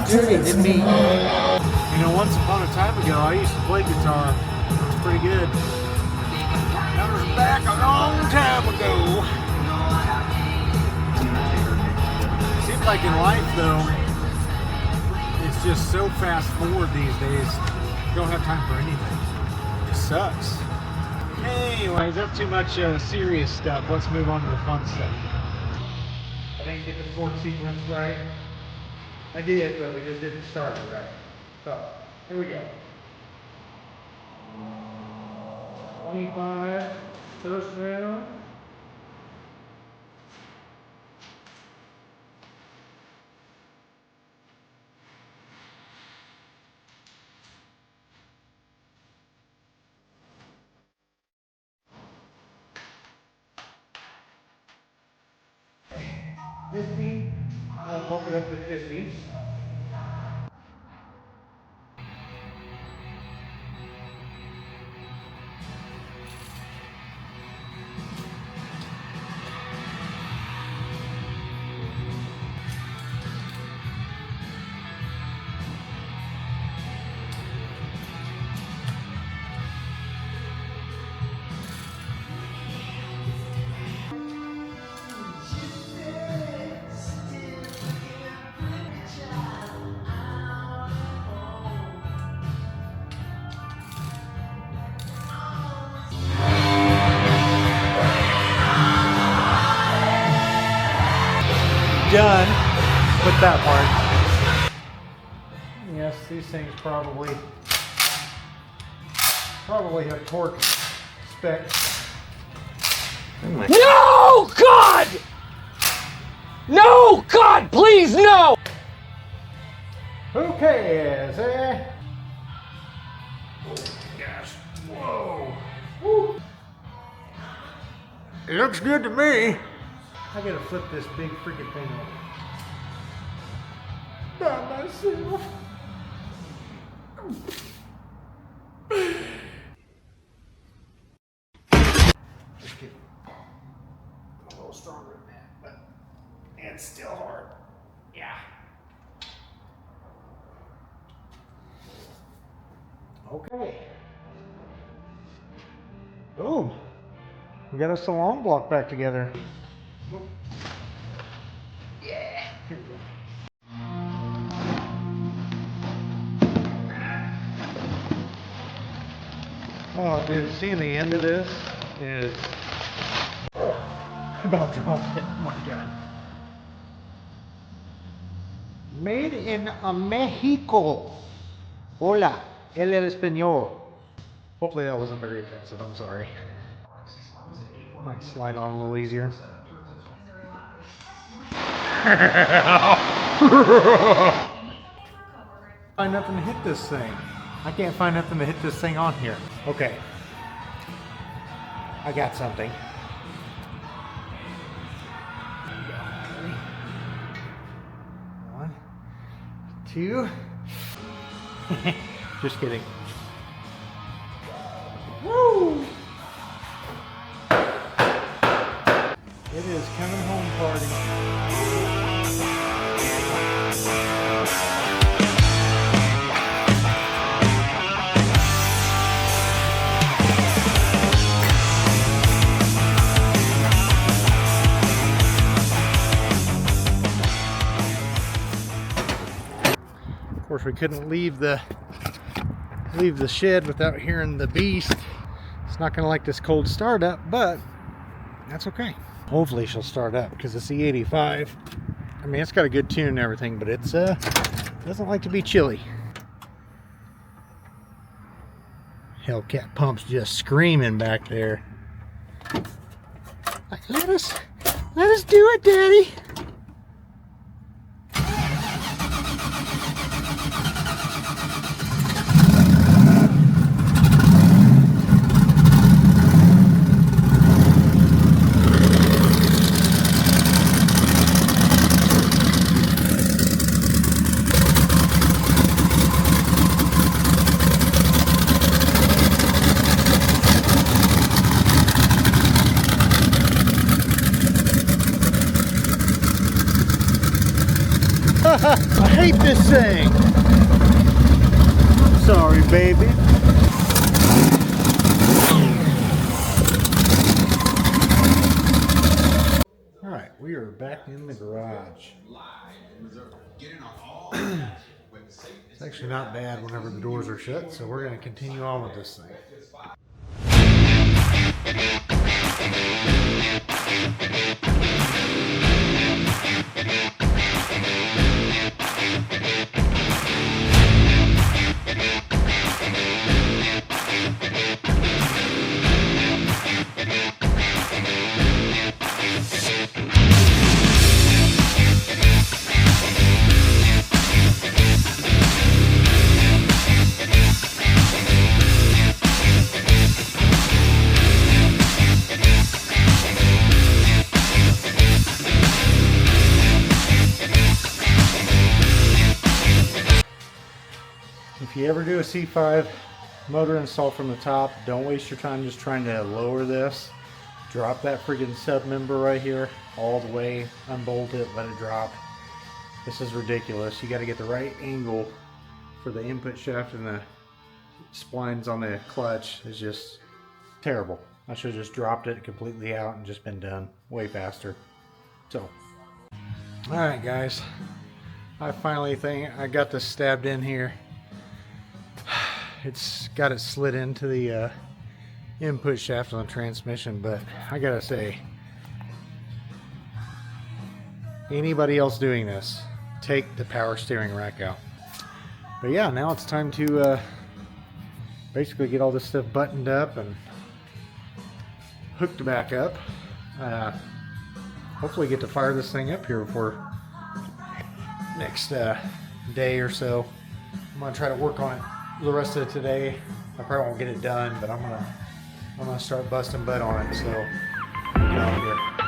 opportunity, didn't he? You know, once upon a time ago, I used to play guitar. It was pretty good. That was back a long time ago. Seems like in life, though, it's just so fast forward these days. You don't have time for anything. It just sucks. Anyways, that's too much serious stuff. Let's move on to the fun stuff. I didn't get the fourth sequence right. I did, but we just didn't start it right. So, here we go. 25, first round. I'll bump it up to 50. Done with that part. Yes, these things probably have torque specs. No, God! No, God, please, no! Who cares, eh? Oh, gosh. Whoa. Woo. It looks good to me. I gotta flip this big freaking thing over. By myself. Just kidding. A little stronger than that, but it's still hard. Yeah. Okay. Boom. We got us a long block back together. Yeah. Oh, dude, seeing the end of this is about dropped it. Oh my God. Made in Mexico. Hola, el español. Hopefully that wasn't very offensive. I'm sorry. Might slide on a little easier. Find nothing to hit this thing. I can't find nothing to hit this thing on here. Okay. I got something. Ready? 1, 2. Just kidding. Woo! It is coming home party. Of course, we couldn't leave the shed without hearing the beast. It's not going to like this cold startup, but that's okay. Hopefully she'll start up because it's the 85. I mean, it's got a good tune and everything, but it's doesn't like to be chilly. Hellcat pump's just screaming back there. Like, let us do it, Daddy. I hate this thing. Sorry, baby. All right, we are back in the garage. It's actually not bad whenever the doors are shut, so we're going to continue on with this thing. If you ever do a C5 motor install from the top, don't waste your time just trying to lower this. Drop that friggin' sub member right here all the way, unbolt it, let it drop. This is ridiculous. You got to get the right angle for the input shaft, and the splines on the clutch is just terrible. I should have just dropped it completely out and just been done way faster. So, alright guys, I finally think I got this stabbed in here. It's got it slid into the input shaft on the transmission, but I gotta say, anybody else doing this, take the power steering rack out. But yeah, now it's time to basically get all this stuff buttoned up and hooked back up. Hopefully get to fire this thing up here before next day or so. I'm gonna try to work on it the rest of today. I probably won't get it done, but I'm gonna start busting butt on it. So get out here.